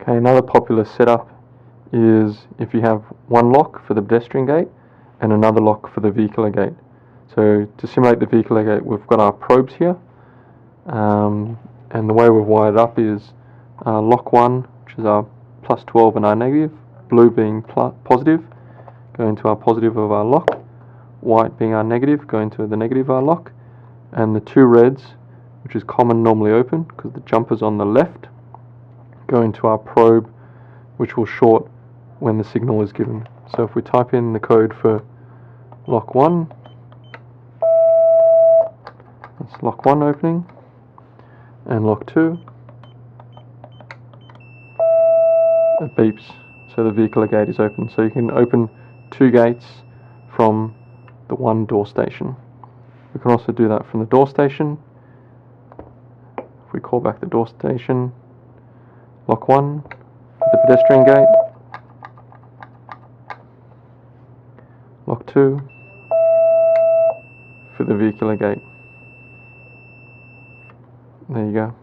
Okay, another popular setup is if you have one lock for the pedestrian gate and another lock for the vehicular gate. So to simulate the vehicular gate, we've got our probes here, and the way we've wired up is lock 1, which is our plus 12 and our negative, blue being positive, going to our positive of our lock, white being our negative, going to the negative of our lock, and the two reds, which is common, normally open because the jumper's on the left, go into our probe, which will short when the signal is given. So if we type in the code for lock 1, that's lock 1 opening, and lock 2, it beeps, so the vehicular gate is open. So you can open 2 gates from the one door station. We can also do that from the door station. If we call back the door station, lock 1 for the pedestrian gate, lock 2 for the vehicular gate. There you go.